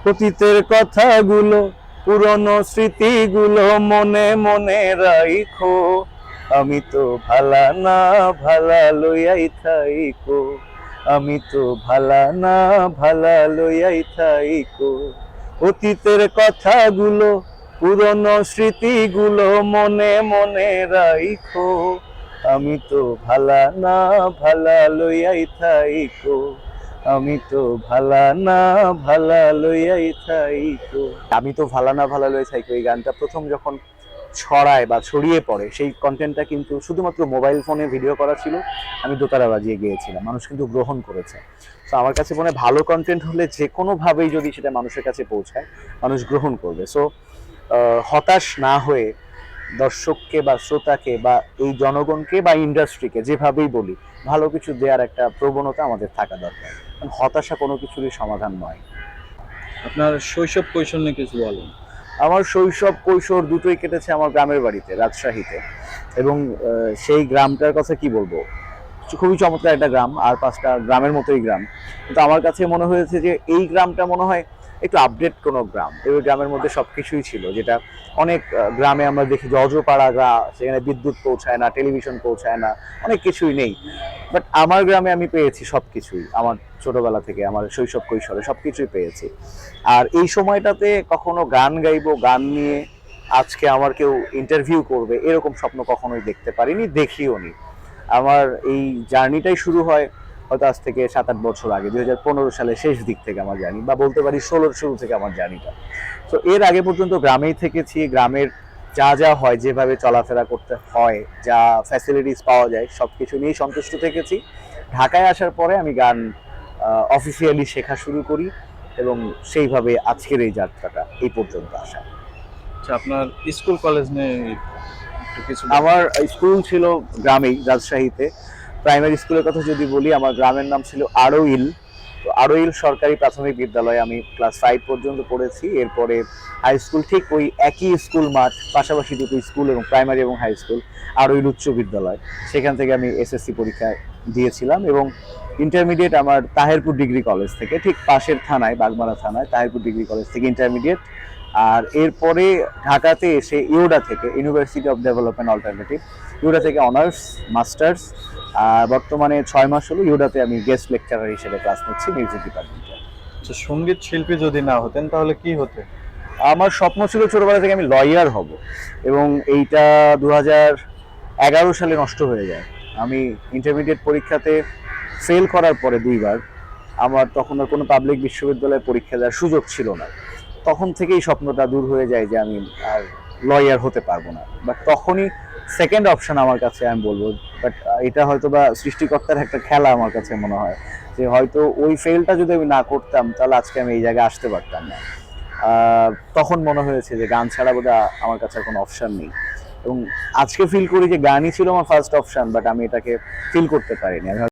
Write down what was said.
অতীতের কথাগুলো, পুরনো স্মৃতিগুলো মনে মনে রাইখো। আমি তো ভালা না, ভালা লইয়াই থাইকো। আমি তো ভালা না, ভালা লইয়াই থাইকো। অতীতের কথাগুলো, পুরনো স্মৃতিগুলো মনে মনে রাইখো। আমি তো ভালা না, ভালা লইয়াই থাইকো। আমি তো ভালা না, ভালা লইয়াই থাইকো। আমি তো ভালা না, ভালা লইয়াই থাইকো এই গানটা প্রথম যখন ছড়ায় বা ছড়িয়ে পড়ে, সেই কন্টেন্টটা কিন্তু শুধুমাত্র মোবাইল ফোনে ভিডিও করা ছিল। আমি দোতারা বাজিয়ে গিয়েছিলাম, মানুষ কিন্তু গ্রহণ করেছে। তো আমার কাছে মনে হয় ভালো কন্টেন্ট হলে যে কোনোভাবেই যদি সেটা মানুষের কাছে পৌঁছায়, মানুষ গ্রহণ করবে। সো হতাশ না হয়ে দর্শককে বা শ্রোতাকে বা এই জনগণকে বা ইন্ডাস্ট্রিকে যেভাবেই বলি, ভালো কিছু দেওয়ার একটা প্রবণতা আমাদের থাকা দরকার। হতাশা কোনো কিছুরই সমাধান নয়। আপনার শৈশব কৈশোর নিয়ে কিছু বলেন। আমার শৈশব কৈশোর দুটোই কেটেছে আমার গ্রামের বাড়িতে, রাজশাহীতে। এবং সেই গ্রামটার কথা কি বলবো, খুবই চমৎকার একটা গ্রাম, আর 5টা গ্রামের মতোই গ্রাম। কিন্তু আমার কাছে মনে হয়েছে যে এই গ্রামটা মনে হয় একটু আপডেট কোনো গ্রাম। এই গ্রামের মধ্যে সবকিছুই ছিল, যেটা অনেক গ্রামে আমরা দেখি যে অজপাড়া গ্রাম, সেখানে বিদ্যুৎ পৌঁছায় না, টেলিভিশন পৌঁছায় না, অনেক কিছুই নেই। বাট আমার গ্রামে আমি পেয়েছি সবকিছুই, আমার ছোটবেলা থেকে আমার শৈশব কৈশোরে সবকিছুই পেয়েছি। আর এই সময়টাতে কখনো গান গাইবো, গান নিয়ে আজকে আমার কেউ ইন্টারভিউ করবে, এরকম স্বপ্ন কখনোই দেখতে পারিনি, দেখিও নি। আমার এই জার্নিটাই শুরু হয় হয়তো আজ থেকে 7-8 বছর আগে, 2015 সালের শেষ দিক থেকে আমার জার্নি, বা বলতে পারি 16-র শুরু থেকে আমার জার্নিটা। তো এর আগে পর্যন্ত গ্রামেই থেকেছি, গ্রামের যা যা হয়, যেভাবে চলাফেরা করতে হয়, যা ফ্যাসিলিটিস পাওয়া যায়, সব কিছু নিয়েই সন্তুষ্ট থেকেছি। ঢাকায় আসার পরে আমি গান অফিসিয়ালি শেখা শুরু করি, এবং সেইভাবে আজকের এই যাত্রাটা এই পর্যন্ত আসা। আচ্ছা, আপনার স্কুল কলেজ নিয়ে একটু কিছু বলেন। আমার স্কুল ছিল গ্রামেই, রাজশাহীতে। প্রাইমারি স্কুলের কথা যদি বলি, আমার গ্রামের নাম ছিল আড়ইল। তো আড়ইল সরকারি প্রাথমিক বিদ্যালয়ে আমি ক্লাস 5 পর্যন্ত পড়েছি। এরপরে হাই স্কুল ঠিক ওই একই স্কুল মাঠ, পাশাপাশি দুটো স্কুল, এবং প্রাইমারি এবং হাই স্কুল আড়ইল উচ্চ বিদ্যালয়। সেখান থেকে আমি এসএসসি পরীক্ষা দিয়েছিলাম, এবং ইন্টারমিডিয়েট আমার তাহেরপুর ডিগ্রি কলেজ থেকে, ঠিক পাশের থানায়, বাগমারা থানায় তাহেরপুর ডিগ্রি কলেজ থেকে ইন্টারমিডিয়েট। আর এরপরে ঢাকাতে এসে ইউডা থেকে, ইউনিভার্সিটি অফ ডেভেলপমেন্ট অল্টারনেটিভ, ইউডা থেকে অনার্স, মাস্টার্স। আর বর্তমানে 6 মাস হলো ইউডাতে আমি গেস্ট লেকচারার হিসেবে ক্লাস নিচ্ছি মিউজিক ডিপার্টমেন্টে। আচ্ছা, সঙ্গীত শিল্পী যদি না হতেন তাহলে কি হতে? আমার স্বপ্ন ছিল ছোটবেলা থেকে আমি লয়ার হব, এবং এইটা 2011 সালে নষ্ট হয়ে যায়। আমি ইন্টারমিডিয়েট পরীক্ষাতে ফেল করার পরে 2বার, আমার তখন আর কোনো পাবলিক বিশ্ববিদ্যালয়ে পরীক্ষা দেওয়ার সুযোগ ছিল না। তখন থেকেই স্বপ্নটা দূর হয়ে যায় যে আমি আর লয়ার হতে পারবো না। বাট তখনই সেকেন্ড অপশন আমার কাছে, আমি বলবো, বাট এটা হয়তো বা সৃষ্টিকর্তার একটা খেলা আমার কাছে মনে হয়, যে হয়তো ওই ফেলটা যদি আমি না করতাম, তাহলে আজকে আমি এই জায়গায় আসতে পারতাম না। তখন মনে হয়েছে যে গান ছাড়া বোধহয় আমার কাছে আর কোনো অপশন নেই। এবং আজকে ফিল করি যে গানই ছিল আমার ফার্স্ট অপশন, বাট আমি এটাকে ফিল করতে পারিনি। আমি